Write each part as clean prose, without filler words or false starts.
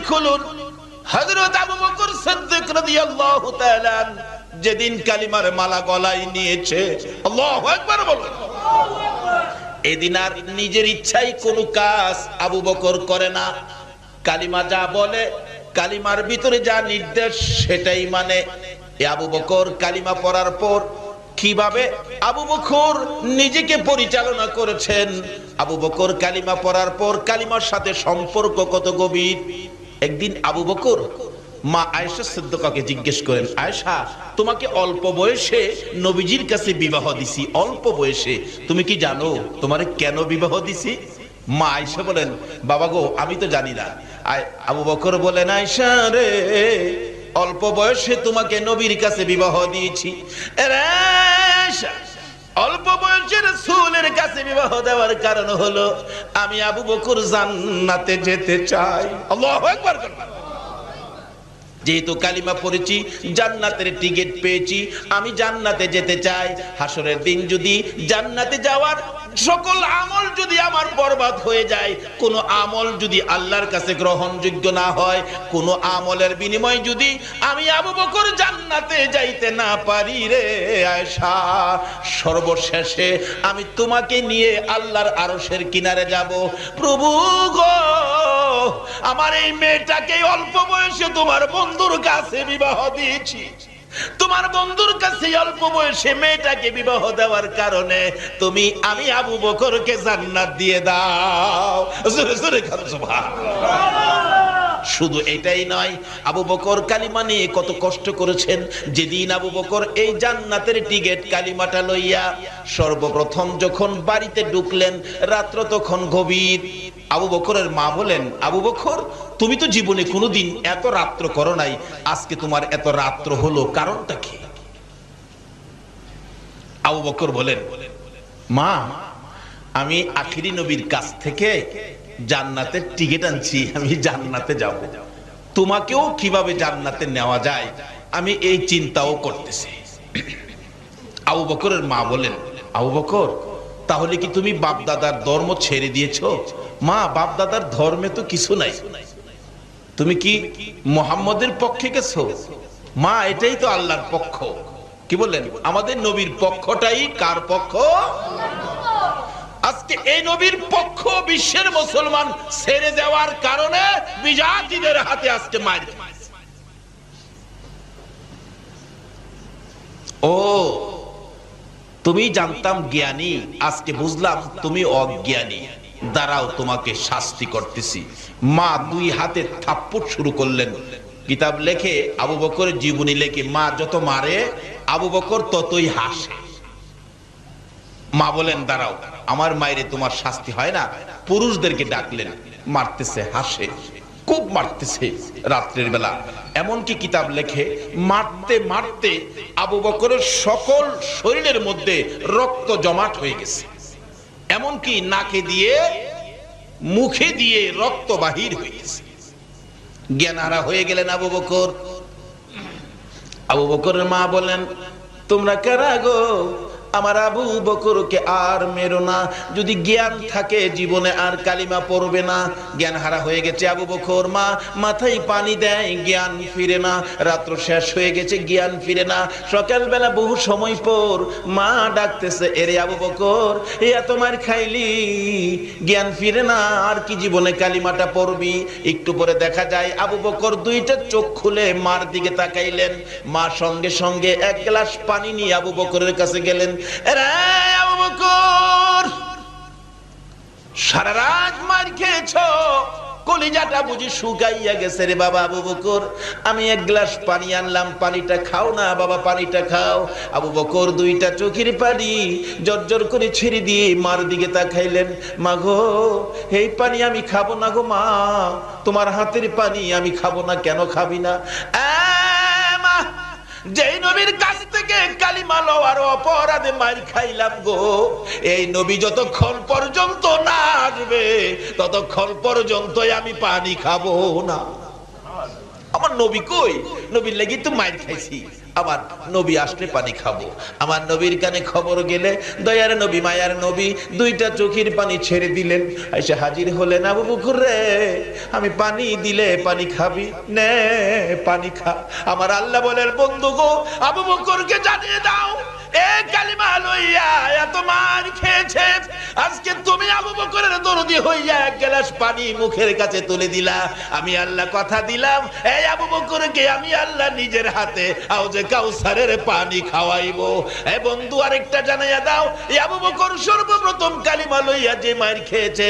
খুলুন। হযরত আবু বকর সিদ্দিক রাদিয়াল্লাহু তাআলা যেদিন কালিমার মালা গলায় নিয়েছে, আল্লাহু আকবার বলুন, এদিন আর নিজের ইচ্ছায় কোনো কাজ আবু বকর করে না। কালিমা যা বলে, কালিমার ভিতরে যা নির্দেশ সেটাই মানে। আবু বকর কালিমা পড়ার পর কিভাবে আবু বকর নিজেকে পরিচালনা করেছেন, আবু বকর কালিমা পড়ার পর কালিমার সাথে সম্পর্ক কত গভীর। একদিন আবু বকর মা আয়েশা সিদ্দিকাকে জিজ্ঞেস করেন, আয়েশা, তোমাকে অল্প বয়সে নবীজির কাছে বিবাহ দিছি, অল্প বয়সে, তুমি কি জানো তোমারে কেন বিবাহ দিছি? মা আয়েশা বলেন, বাবা গো, আমি তো জানি না। আবু বকর বলেন, আয়েশা রে, অল্প বয়সে তোমাকে নবীর কাছে বিবাহ দিয়েছি। অল্প বয়সে রাসূলের কাছে বিবাহ দেওয়ার কারণ হলো আমি আবু বকর জান্নাতে যেতে চাই। আল্লাহু আকবার। যেহেতু কালিমা পড়েছি, জান্নাতের টিকিট পেয়েছি, আমি জান্নাতে যেতে চাই। হাসরের দিন যদি জান্নাতে যাওয়ার সকল আমল যদি আমার বরবাদ হয়ে যায়, কোন আমল যদি আল্লাহর কাছে গ্রহণযোগ্য না হয়, কোন আমলের বিনিময়ে যদি আমি আবু বকর জান্নাতে যাইতে না পারি রে আয়েশা, সর্বশেষে আমি তোমাকে নিয়ে আল্লাহর আরশের কিনারে যাব। প্রভু গো, আমার এই মেয়েটাকে অল্প বয়সে তোমার বন্ধুর কাছে বিবাহ দিয়েছি, তোমার বন্ধুর কাছে অল্প বয়সে মেয়েটাকে বিবাহ দেওয়ার কারণে তুমি আমি আবু বকরকে জান্নাত দিয়ে দাও। জোরে জোরে সুবহানাল্লাহ। শুধু এটাই নয়, আবু বকর কালিমা নিয়ে কত কষ্ট করেছেন। যেদিন আবু বকর এই জান্নাতের টিকিট কালিমাটা লইয়া সর্বপ্রথম যখন বাড়িতে ঢুকলেন, রাত্র তখন গভীর। আবু বকরের মা বলেন, আবু বকর, তুমি তো জীবনে কোনোদিন এত রাত্র করো নাই, আজকে তোমার এত রাত্র হলো, কারণটা কি? আবু বকর বলেন, মা, আমি আখিরি নবীর কাছ থেকে জান্নাতের টিকিট আনছি, আমি জান্নাতে যাব। তোমাকেও কিভাবে জান্নাতে নেওয়া যায় আমি এই চিন্তাও করতেছি। আবু বকরের মা বলেন, আবু বকর, তাহলে কি তুমি বাপ দাদার ধর্ম ছেড়ে দিয়েছো? মা, বাপ দাদার ধর্মে তো কিছু নাই, তুমি কি মুহাম্মদের পক্ষে গেছো? মা, এটাই তো আল্লাহর পক্ষ। কি বললেন? আমাদের নবীর পক্ষটাই কার পক্ষ? আজকে এই নবীর পক্ষ বিশ্বের মুসলমান ছেড়ে দেওয়ার কারণে বিজাতিদের হাতে আজকে মার। ও, তুমি জানতাম জ্ঞানী, আজকে বুঝলাম তুমি অজ্ঞানী। দাঁড়াও, তোমাকে শাস্তি করতেছি। মা দুই হাতে থাপ্পড় শুরু করলেন। কিতাব লেখে, আবু বকরের জীবনী লেখে, মা যত মারে আবু বকর ততই হাসে। মা বলেন, দাঁড়াও, আমার মায়েরে তোমার শাস্তি হয় না। পুরুষদেরকে ডাকলেন, মারতেছে, হাসে, খুব মারতেছে রাত্রের বেলা। এমনকি কিতাব লেখে, মারতে মারতে আবু বকরের সকল শরীরের মধ্যে রক্ত জমাট হয়ে গেছে, এমনকি নাকে দিয়ে মুখে দিয়ে রক্ত বাহির হয়ে গেছে। জ্ঞানহারা হয়ে গেলেন আবু বকর। আবু বকরের মা বলেন, তোমরা কারা গো? আমার আবু বকরকে আর মেরো না, যদি জ্ঞান থাকে জীবনে আর কালিমা পড়বে না। জ্ঞান হারা হয়ে গেছে আবু বকর। মা মাথায় পানি দেয়, জ্ঞান ফিরে না। রাত্র শেষ হয়ে গেছে, জ্ঞান ফিরে না। সকালবেলা বহু সময় পর মা ডাকতেছে, এরে আবু বকর, এত মার খাইলি, জ্ঞান ফিরে না, আর কি জীবনে কালিমাটা পড়বি? একটু পরে দেখা যায় আবু বকর দুইটা চোখ খুলে মার দিকে তাকাইলেন। মা সঙ্গে সঙ্গে এক গ্লাস পানি নিয়ে আবু বকরের কাছে গেলেন। আবু বকর, সারা রাত মার খেয়েছো, কলিজাটা বুঝি শুকাইয়া গেছে রে বাবা। আবু বকর, আমি এক গ্লাস পানি আনলাম, পানিটা খাও না বাবা, পানিটা খাও। আবু বকর দুইটা চোখের পানি জর্জর করে ছেড়ে দিয়ে মার দিকে তাকাইলেন। মা গো, এই পানি আমি খাবো না গো। মা, তোমার হাতের পানি আমি খাবো না। কেন খাবি না? মা, যেই নবীর কাছ থেকে কালিমা লওয়ার অপরাধে মার খাইলাম গো, এই নবী যতক্ষণ পর্যন্ত না আসবে ততক্ষণ পর্যন্ত আমি পানি খাবো না। আমার নবী কই? নবীর লাগি তো মার খাইছি, আমার নবী আসলে পানি খাবো। আমার নবীর কানে খবর গেলে দয়ার নবী মায়ার নবী দুইটা চোখের পানি ছেড়ে দিলেন, এসে হাজির হলেন। আবু বকর রে, আমি পানি দিলে পানি খাবি, নে পানি খা। আমার আল্লাহ বলেন, বন্ধু গো, আবু বকরকে জানিয়ে দাও, এ কালিমা লইয়া এত মার খেয়েছে, আজকে তুমি আবু বকরের দরদি হইয়া এক গ্লাস পানি মুখের কাছে তুলে দিলা। আমি আল্লাহ কথা দিলাম, এই আবু বকরকে আমি আল্লাহ নিজের হাতে হাউজে কাউসারের পানি খাওয়াইবো। এ বন্ধু, আরেকটা জানাইয়া দাও, এই আবু বকর সর্বপ্রথম কালিমা লইয়া যে মার খেয়েছে,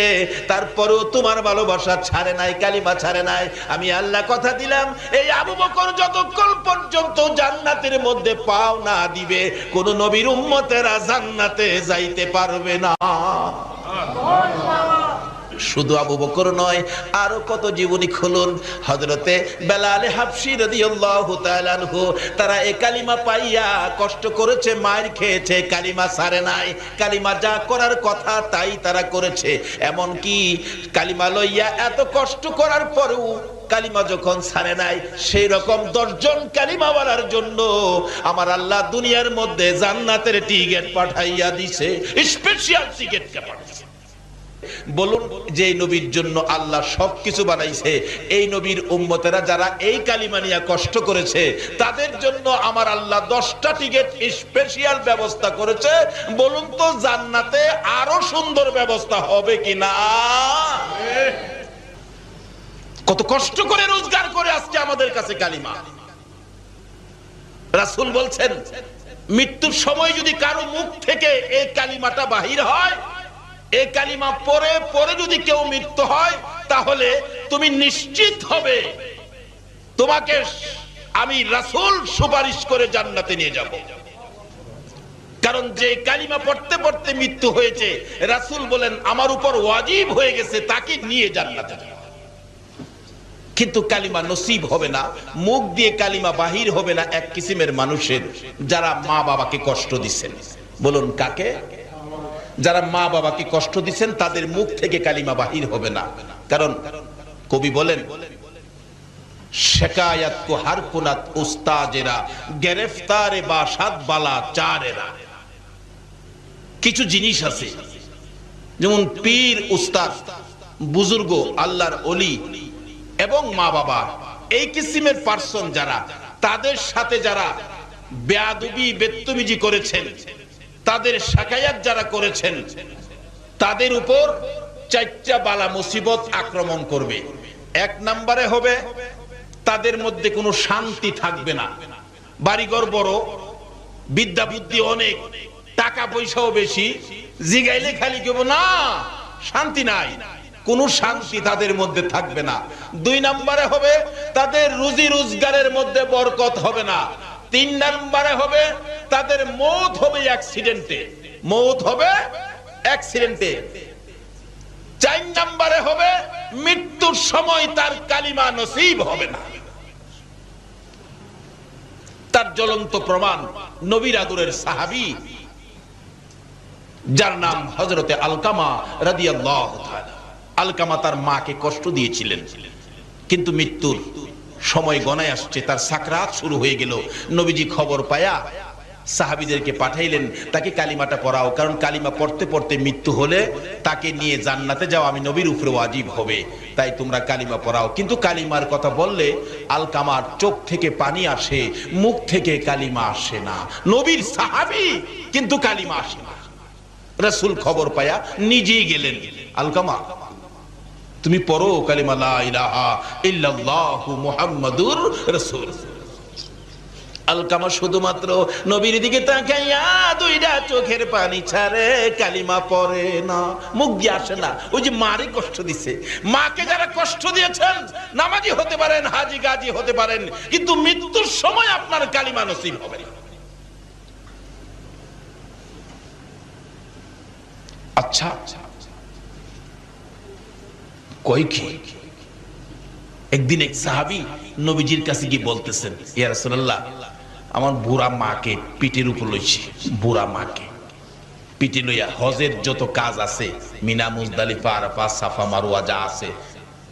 তারপরেও তোমার ভালোবাসা ছাড়ে নাই, কালিমা ছাড়ে নাই। আমি আল্লাহ কথা দিলাম, এই আবু বকর যতক্ষণ পর্যন্ত জান্নাতের মধ্যে পাও না দিবে, কোন নবীর উম্মতেরা জান্নাতে যাইতে পারবে না। শুধু আবু বকর নয়, আরো কত জীবনী খুলুন। হযরতে বেলাল হাবশী রাদিয়াল্লাহু তাআলা আনহু, তারা এই কালিমা পাইয়া কষ্ট করেছে, মার খেয়েছে, কালিমা ছাড়ে নাই। কালিমা যা করার কথা তাই তারা করেছে। এমন কি কালিমা লইয়া এত কষ্ট করার পরেও কালিমা যখন ছাড়ে নাই, সেই রকম 10 জন কালিমাওয়ালার জন্য আমার আল্লাহ দুনিয়ার মধ্যে জান্নাতের টিকেট পাঠাইয়া দিছে, স্পেশাল টিকেট পাঠাইছে। বলুন, যে নবীর জন্য আল্লাহ সবকিছু বানাইছে, এই নবীর উম্মতেরা যারা এই কালিমা নিয়ে কষ্ট করেছে, তাদের জন্য আমার আল্লাহ 10টা টিকেট স্পেশাল ব্যবস্থা করেছে। বলুন তো, জান্নাতে আরো সুন্দর ব্যবস্থা হবে কিনা? কত কষ্ট করে রোজগার করে আজকে আমাদের কাছে কালিমা। রাসূল বলছেন, মৃত্যুর সময় যদি কারো মুখ থেকে এই কালিমাটা বাহির হয়, এই কালিমা পরে পরে যদি কেউ মৃত্যু হয়, তাহলে তুমি নিশ্চিত হবে তোমাকে আমি রাসূল সুপারিশ করে জান্নাতে নিয়ে যাব। কারণ যে কালিমা পড়তে পড়তে মৃত্যু হয়েছে, রাসূল বলেন আমার উপর ওয়াজিব হয়ে গেছে তাকে নিয়ে জান্নাতে যাব। কিন্তু কালিমা নসিব হবে না, মুখ দিয়ে কালিমা বাহির হবে না এক কিসিমের মানুষের, যারা মা বাবাকে কষ্ট দিচ্ছেন। বলুন কাকে? যারা মা বাবাকে কষ্ট দিচ্ছেন, তাদের মুখ থেকে কালিমা বাহির হবে না। কারণ কবি বলেন, শিকায়াত কো হার কুনাত উস্তাজেরা, গ্রেফতারে বাসাত বালা চারেরা। কিছু জিনিস আছে, যেমন পীর, উস্তাদ, বুজুর্গ, আল্লাহর ওলি এবং মা বাবা, এই কিসিমের পার্সন যারা, তাদের সাথে যারা বেয়াদবি বেত্তমিজি করেছেন, তাদের শাকায়াত যারা করেছেন, তাদের উপর 4টা বালা মুসিবত আক্রমণ করবে। 1 নম্বরে হবে, তাদের মধ্যে কোনো শান্তি থাকবে না। বাড়িঘর বড়, বিদ্যা বুদ্ধি অনেক, টাকা পয়সাও বেশি, জিগাইলে খালি কেবল না, শান্তি নাই, কোনো শান্তি তাদের মধ্যে থাকবে না। 2 নম্বরে হবে, তাদের রুজি রোজগারের মধ্যে বরকত হবে না। 3 নম্বরে হবে, তাদের মৌত হবে অ্যাক্সিডেন্টে, মৌত হবে অ্যাক্সিডেন্টে। 4 নম্বরে হবে, মৃত্যুর সময় তার কালিমা নসিব হবে না। তার জ্বলন্ত প্রমাণ নবীর আদরের সাহাবী, যার নাম হযরতে আলকামা রাদিয়াল্লাহু তাআলা। আলকামা তার মাকে কষ্ট দিয়েছিলেন, কিন্তু মৃত্যুর সময় গণায় আসছে, তার সাকরাত শুরু হয়ে গেল। নবীজি খবর পায়া সাহাবীদেরকে পাঠাইলেন, তাকে কালিমাটা পড়াও, কারণ কালিমা পড়তে পড়তে মৃত্যু হলে তাকে নিয়ে জান্নাতে যাওয়া আমি নবীর উপরে ওয়াজিব হবে, তাই তোমরা কালিমা পড়াও। কিন্তু কালিমার কথা বললে আলকামার চোখ থেকে পানি আসে, মুখ থেকে কালিমা আসে না। নবীর সাহাবী, কিন্তু কালিমা আসে না। রাসূল খবর পায়া নিজেই গেলেন, আলকামা তুমি পড়ো কালিমা লা ইলাহা ইল্লাল্লাহু মুহাম্মাদুর রাসূল। আলকামা শুধুমাত্র নবীর দিকে তাকাইয়া 2টা চোখের পানি ছাড়ে, কালিমা পড়ে না, মুখ দিয়ে আসে না। ওই যে মারে কষ্ট দিছে, মাকে যারা কষ্ট দিয়েছেন, নামাজি হতে পারেন, হাজি গাজী হতে পারেন, কিন্তু মৃত্যুর সময় আপনার কালিমা নসিব হবে না। আচ্ছা, কই কি? একদিন এক সাহাবী নবীজির কাছে গিয়ে বলতেছেন, ইয়া রাসূলুল্লাহ, আমার বুড়া মাকে পিঠের উপর লইছি, বুড়া মাকে পিঠে লইয়া হজের যত কাজ আছে, মিনা, মুজদালিফা, আরাফা, সাফা, মারওয়া যা আছে,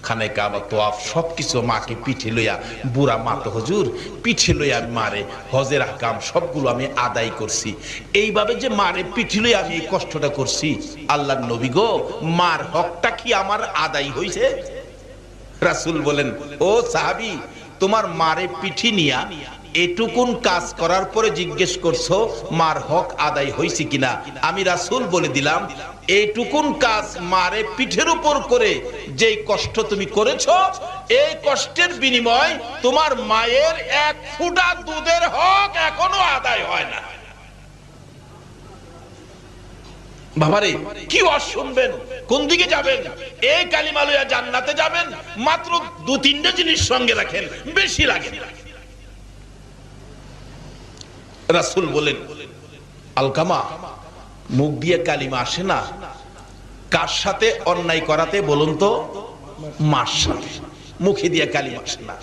খানে কাবা তোয়াফ সবকিছু মাকে পিঠে লইয়া, বুড়া মা তো হুজুর পিঠে লইয়া মারে হজের আহকাম সবগুলো আমি আদায় করছি। এইভাবে যে মারে পিঠে লইয়া আমি এই কষ্টটা করছি, আল্লাহর নবী গো মার হকটা কি আমার আদায় হইছে? রাসূল বলেন, ও সাহাবী, তোমার মারে পিঠি নিয়া এটুকুন কাজ করার পরে জিজ্ঞেস করছো মার হক আদায় হয়েছে কিনা? আমি রাসূল বলে দিলাম, এইটুকুন কাজ মারে পিঠের উপর করে যেই কষ্ট তুমি করেছো, এই কষ্টের বিনিময় তোমার মায়ের এক ফোঁটা দুধের হক এখনো আদায় হয় না। বাবারে কি ওয়াজ শুনবেন, কোন দিকে যাবেন? এই কালিমা লইয়া জান্নাতে যাবেন, মাত্র 2-3টা জিনিস সঙ্গে রাখেন, বেশি লাগে না। রাসূল বলেন, আলকামা, মুখ দিয়ে কালিমা আসে না কার সাথে অন্যায় করাতে বলুন তো? মার সাথে। মুখে দিয়ে কালিমা আসে না।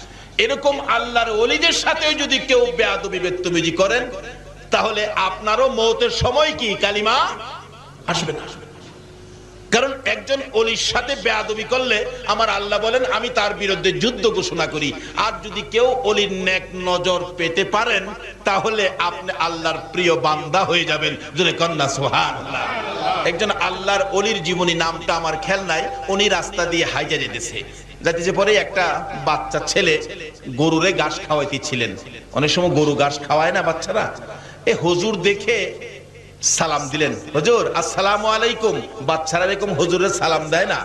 এরকম আল্লাহর ওলিদের সাথে যদি কেউ বেয়াদবি বেত্তমিজি করেন, তাহলে আপনারও মওতের সময় কি কালিমা আসবে না। কারণ একজন ওলির সাথে বেয়াদবি করলে আমার আল্লাহ বলেন আমি তার বিরুদ্ধে যুদ্ধ ঘোষণা করি। আর যদি কেউ ওলির নেক নজর পেতে পারেন, তাহলে আপনি আল্লাহর প্রিয় বান্দা হয়ে যাবেন। জোরে কন্যা সুবহানাল্লাহ। একজন আল্লাহর ওলির জীবনী, নামটা আমার খেয়াল নাই, উনি রাস্তা দিয়ে হাইজা যাইতেছে পরে একটা বাচ্চা ছেলে গরুরে ঘাস খাওয়াইতেছিলেন। অনেক সময় গরু ঘাস খাওয়ায় না বাচ্চারা, এ হুজুর দেখে সালাম দিলেন, হুজুর আসসালামু আলাইকুম। বাচ্চারা এরকম হুজুরের সালাম দেয় না,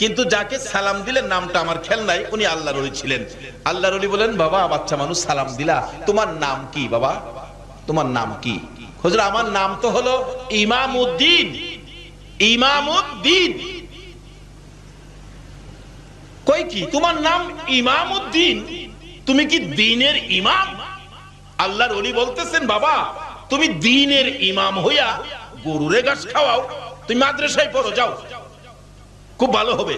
কিন্তু যাকে সালাম দিলেন নামটা আমার খেয়াল নাই, উনি আল্লাহর ওলি ছিলেন। আল্লাহর ওলি বলেন, বাবা বাচ্চা মানুষ সালাম দিলা, তোমার নাম কি বাবা? তোমার নাম কি? হুজুর আমার নাম তো হলো ইমামউদ্দিন। ইমামউদ্দিন কই কি তোমার নাম ইমামউদ্দিন? তুমি কি দ্বীনের ইমাম? আল্লাহর ওলি বলতেছেন, বাবা তুমি দ্বীনের ইমাম হইয়া গরুরে ঘাস খাওয়াও, তুমি মাদ্রাসায় পড়ো, যাও, খুব ভালো হবে।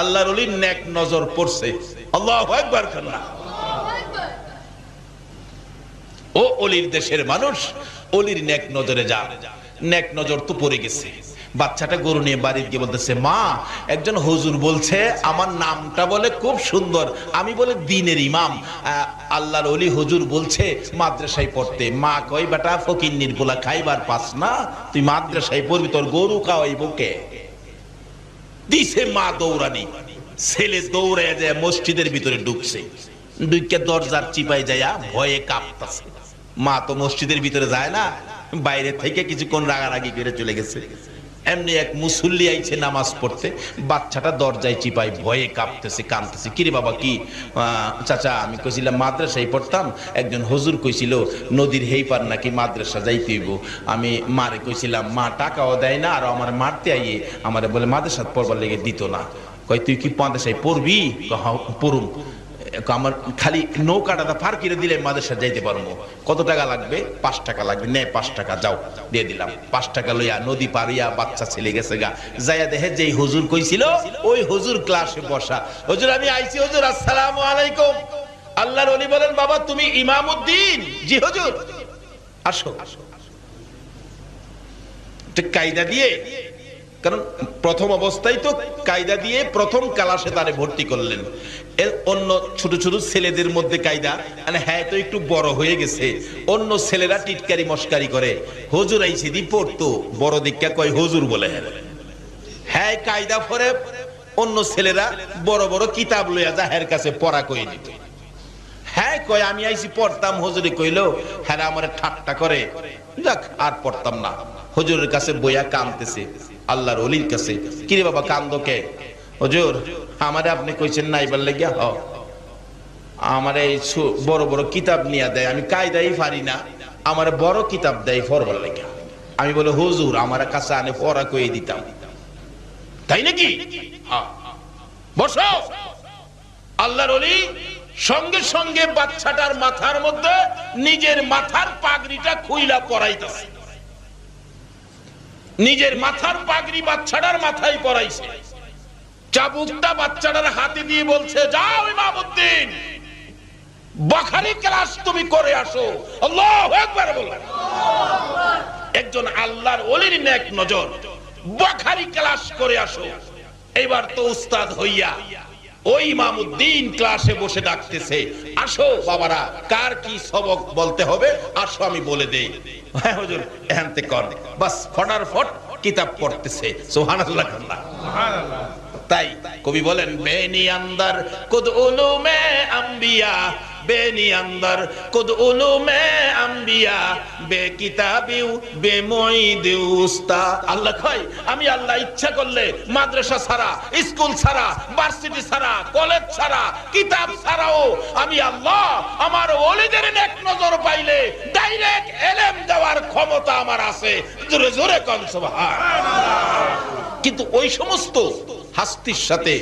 আল্লাহর ওলির নেক নজর পড়ছে। আল্লাহু আকবার। ও ওলির দেশের মানুষ, ওলির নেক নজরে যা। নেক নজর তো পড়ে গেছে। বাচ্চাটা গরু নিয়ে বাড়ি গিয়ে বলতেছে, মা একজন হুজুর বলছে আমার নামটা বলে খুব সুন্দর, আমি বলে দ্বীনের ইমাম, আল্লাহর ওলি হুজুর বলছে মাদ্রাসায় পড়তে। মা কই, বেটা ফকিন্নির পোলা খাইবার পাস না, তুই মাদ্রাসায় পড়বি, তোর গরু খাওয়াইবো কে? দিছে মা দৌড়ানি। ছেলে দৌড়ে যায় মসজিদের ভিতরে ঢুকছে, ঢুকে দরজার চিপাই যায়া ভয়ে কাঁপতাছে। মা তো মসজিদের ভিতরে যায় না, বাইরে থেকে কিছুক্ষণ রাগারাগি করে চলে গেছে। এমনি এক মুসল্লি আইছে নামাজ পড়তে, বাচ্চাটা দরজায় চিপাই ভয়ে কাঁপতেছে, কাঁদতেছে। কিরে বাবা কি? চাচা আমি কইছিলাম মাদ্রাসায় পড়তাম, একজন হুজুর কইছিল নদীর হেই পার নাকি মাদ্রাসা যাইতে হইব। আমি মারে কইছিলাম, মা টাকাও দেয় না, আর আমার মারতে আইয়ে আমারে বলে মাদ্রাসা পড়বার লেগে দিত না। কই তুই কি মাদ্রাসায় পড়বি? পড়ুম। আমার খালি নৌকাটা পার করে দিলে মাদ্রাসা যাইতে পারবো। কত টাকা লাগবে? 5 টাকা লাগবে। নে 5 টাকা, যাও, দিয়ে দিলাম। 5 টাকা লইয়া নদী পারিয়া বাচ্চা ছেলে গেছে গা। যাইয়া দেখে যেই হুজুর কইছিল ওই হুজুর ক্লাসে বসা। হুজুর আমি আইছি হুজুর, আসসালামু আলাইকুম। আল্লাহর ওলি বলেন, বাবা তুমি ইমামউদ্দিন? জি হুজুর। আসো। কায়দা দিয়ে, কারণ প্রথম অবস্থায় তো কায়দা দিয়ে প্রথম ক্লাসে তারে ভর্তি করলেন। এর অন্য ছোট ছোট ছেলেদের মধ্যে কায়দা, মানে হ্যাঁ তো একটু বড় হয়ে গেছে, অন্য ছেলেরা টিটকারি মস্কারি করে। হুজুর আইছে দি পড়তো, বড় দীক্ষা কয় হুজুর বলে। হ্যাঁ কায়দা পরে অন্য ছেলেরা বড় বড় কিতাব লইয়া যা হের কাছে পড়া কই দিত। হ্যাঁ কয় আমি আইছি পড়তাম, হুজুরে কইলো হ্যাঁ আমার ঠাট্টা করে, যাক আর পড়তাম না। হুজুরের কাছে বইয়া কাঁদতেছে, আল্লাহর ওলির কাছে। কিরে বাবা কান্দো কে? হুজুর আমারে আপনি কইছেন না এবার লেগিয়া, হ আমার এই বড় বড় কিতাব নিয়ে দেয়, আমি কায়দাই পারি না, আমার বড় কিতাব দেয় পড়বার লেগিয়া। আমি বলে হুজুর আমার কাছে আনে পড়া কই দিতাম। তাই নাকি? বসো। আল্লাহর ওলি সঙ্গে সঙ্গে বাচ্চাটার মাথার মধ্যে নিজের মাথার পাগড়িটা খুইলা পরাইতেছে। নিজের মাথার পাগড়ি বাচ্চাটার মাথায় পরাইছে, চাবুকটা বাচ্চাটার হাতে দিয়ে বলছে, যাও ইমামউদ্দিন বখারি ক্লাস তুমি করে আসো। আল্লাহু আকবার বলেন। একজন আল্লাহর ওলির নেক নজর, বখারি ক্লাস করে আসো। এবার তো উস্তাদ হইয়া ওই ইমামউদ্দিন ক্লাসে বসে ডাকতেছে, আসো বাবারা, কার কি সবক বলতে হবে আসো আমি বলে দেই। হ্যাঁ হুজুর এখানতে কর, বাস ফটাফট কিতাব পড়তেছে। সুবহানাল্লাহ। সুবহানাল্লাহ। তাই কবি বলেন, বেনি আন্দার কুদ উলুমে আম্বিয়া, বেনি আন্দার কুদ উলুমে আম্বিয়া, বে কিতাবিউ বে মুঈদিউ উস্তা। আল্লাহ কয়, আমি আল্লাহ ইচ্ছা করলে মাদ্রাসা ছাড়া, স্কুল ছাড়া, ভার্সিটি ছাড়া, কলেজ ছাড়া, কিতাব ছাড়াও আমি আল্লাহ আমার ওলিদের নেক নজর পাইলে ডাইরেক্ট ইলম দেওয়ার ক্ষমতা আমার আছে। জোরে জোরে কোন সুবহানাল্লাহ। কিন্তু ওই সমস্ত হাস্তির সাথে,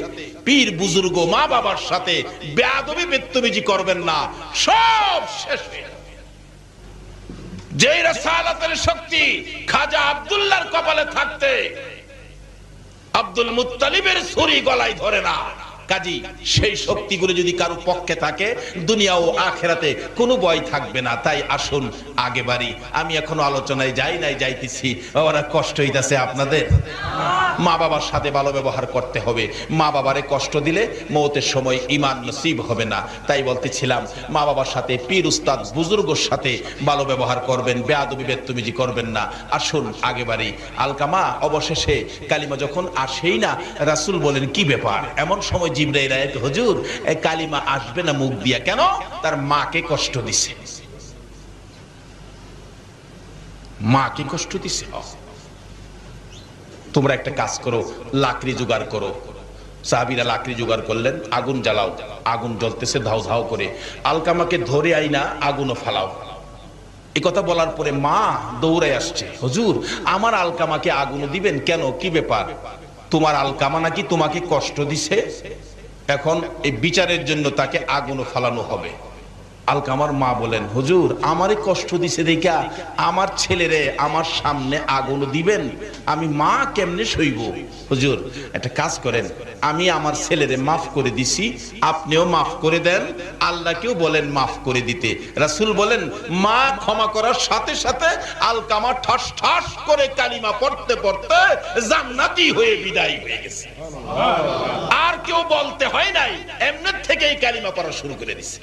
পীর বুজুর্গ মা বাবার সাথে বেয়াদবি বেত্তবিজি করবেন না, সব শেষ হয়ে যাবে। যে রাসালাতের শক্তি খাজা আব্দুল্লাহর কপালে থাকতে আব্দুল মুত্তালিবের ছুরি গলায় ধরে না। কাজী সেই শক্তিগুলো যদি কারো পক্ষে থাকে, দুনিয়া ও আখিরাতে কোনো ভয় থাকবে না। তাই আসুন আগে বাড়ি। আমি এখনো আলোচনায় যাই নাই, যাইতেছি। ওরা কষ্ট হইতাছে আপনাদের? মা বাবার সাথে ভালো ব্যবহার করতে হবে। মা বাবারে কষ্ট দিলে মওতের সময় ঈমান নসিব হবে না। তাই বলতেছিলাম, মা বাবার সাথে, পীর উস্তাদ বুজুর্গর সাথে ভালো ব্যবহার করবেন, বেয়াদবি বেত্তমিজি করবেন না। আসুন আগে বাড়ি। আলকামা অবশেষে কালিমা যখন আসেই না, রাসূল বলেন, কি ব্যাপার? এমন সময় জিবরাইল আয়া, হুজুর এই কালিমা আসবে না মুখ দিয়া কেন? তার মাকে কষ্ট দিছে। মাকে কষ্ট দিছে। তোমরা একটা কাজ করো, লাকড়ি জোগাড় করো। সাহাবীরা লাকড়ি জোগাড় করলেন, আগুন জ্বালাও। আগুন জ্বলতেছে ধাউ ধাউ করে। আলকামাকে ধরে আইনা আগুনও ফালাও। এই কথা বলার পরে মা দৌড়ে আসছে, হুজুর আমার আলকামাকে আগুন দিবেন কেন? কি ব্যাপার? তোমার আলকামা নাকি তোমাকে কষ্ট দিছে, এখন এই বিচারের জন্য তাকে আগুন ফালানো হবে। আলকামার মা বলেন, হুজুর আমারে কষ্ট দিছে দেখা আমার ছেলেরে আমার সামনে আগুন দিবেন? আমি মা কেমনে সইব? হুজুর একটা কাজ করেন, আমি আমার ছেলেরে মাফ করে দিছি, আপনিও মাফ করে দেন, আল্লাহকেও বলেন মাফ করে দিতে। রাসূল বলেন, মা ক্ষমা করার সাথে সাথে আলকামা ঠাস ঠাস করে কালিমা পড়তে পড়তে জান্নাতি হয়ে বিদায় হয়ে গেছে। আর কেউ বলতে হয় নাই, এমনি থেকেই কালিমা পড়া শুরু করে দিছে।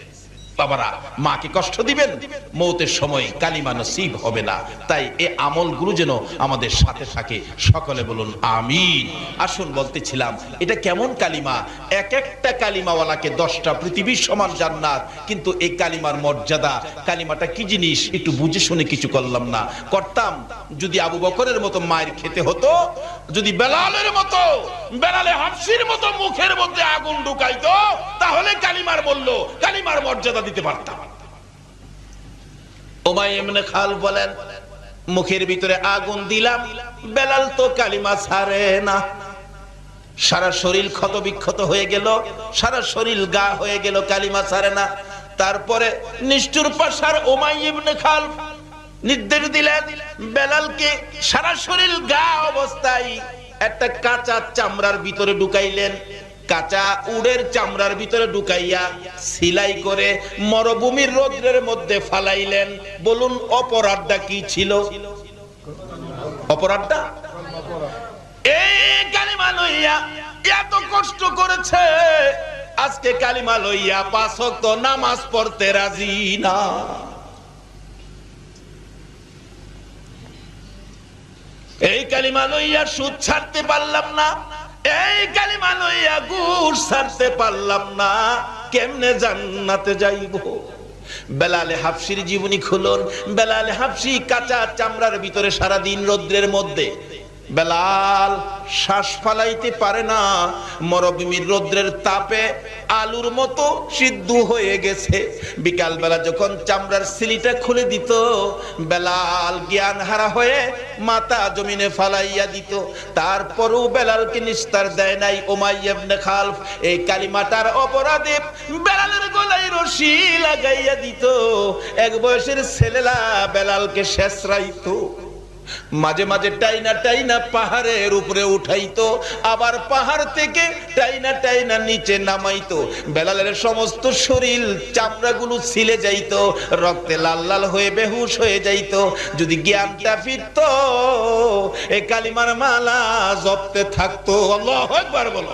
বাবারা, মাকে কষ্ট দিবেন, মওতের সময় কালিমা নসিব হবে না। তাই এই আমলগুলো যেন আমাদের সাথে থাকে। সকলে বলুন আমিন। আসুন বলতেছিলাম, এটা কেমন কালিমা? এক একটা কালিমাওয়ালাকে 10টা পৃথিবীর সমান জান্নাত। কিন্তু এই কালিমার মর্যাদা, কালিমাটা কি জিনিস একটু বুঝে শুনে কিছু করলাম না। করতাম যদি আবু বকরের মতো মায়ের খেতে হতো, যদি বেলালের মতো, বেলালে হাফসির মতো মুখের মধ্যে আগুন ঢুকাইতো, তাহলে কালিমার মূল্য, কালিমার মর্যাদা দিতে পারতাম। উমাইয়া ইবনে খালফ বলেন, মুখের ভিতরে আগুন দিলাম, বেলাল তো কালিমা ছাড়ে না। সারা শরীর ক্ষত বিক্ষত হয়ে গেল, সারা শরীর গা হয়ে গেল, কালিমা ছাড়ে না। তারপরে নিষ্ঠুর পাশার উমাইয়া ইবনে খালফ নির্দেশ দিলেন, বেলালকে সারা শরীর গা অবস্থায় একটা কাঁচা চামড়ার ভিতরে ঢুকাইলেন। কাঁচা উড়ের চামড়ার ভিতরে ঢুকাইয়া সিলাই করে মরুভূমির রৌদ্রের মধ্যে ফালাইলেন। বলুন অপরাধটা কি ছিল? অপরাধটা এই কালিমা লইয়া এত কষ্ট করেছে, আজকে কালিমা লইয়া 5 ওয়াক্ত নামাজ পড়তে রাজি না। এই কালিমা লইয়া সুদ ছাড়তে পারলাম না, এই কালিমা লইয়া ঘুষ ছাড়তে পারলাম না, কেমনে জান্নাতে যাইব? বেলালে হাফসির জীবনী খুলুন। বেলালে হাফসি কাঁচা চামড়ার ভিতরে সারাদিন রৌদ্রের মধ্যে, বেলাল শ্বাস ফালাইতে পারে না, মরুভূমির রৌদ্রের তাপে আলুর মতো সিদ্ধ হয়ে গেছে। বিকাল বেলা যখন চামড়ার সিলিটা খুলে দিত, বেলাল জ্ঞান হারা হয়ে মাথা জমিনে ফালাইয়া দিত। তারপরও বেলালকে নিস্তার দেয় নাই উমাইয়া ইবনে খালফ। এই কালিমাটার অপরাধে বেলালের গলায় রশি লাগাইয়া দিত। এক বয়সের ছেলেরা বেলালকে শেষরাইতো। মাঝে মাঝে টাইনা টাইনা পাহাড়ের উপরে উঠাইতো, আবার পাহাড় থেকে টাইনা টাইনা নিচে নামাইতো। বেলালের সমস্ত শরীর চামড়াগুলো ছিলে যাইতো, রক্তে লাল লাল হয়ে বেহুশ হয়ে যাইতো। যদি জ্ঞানটা ফিরতো, এই কালিমার মালা জপতে থাকতো। আল্লাহু আকবার বলো।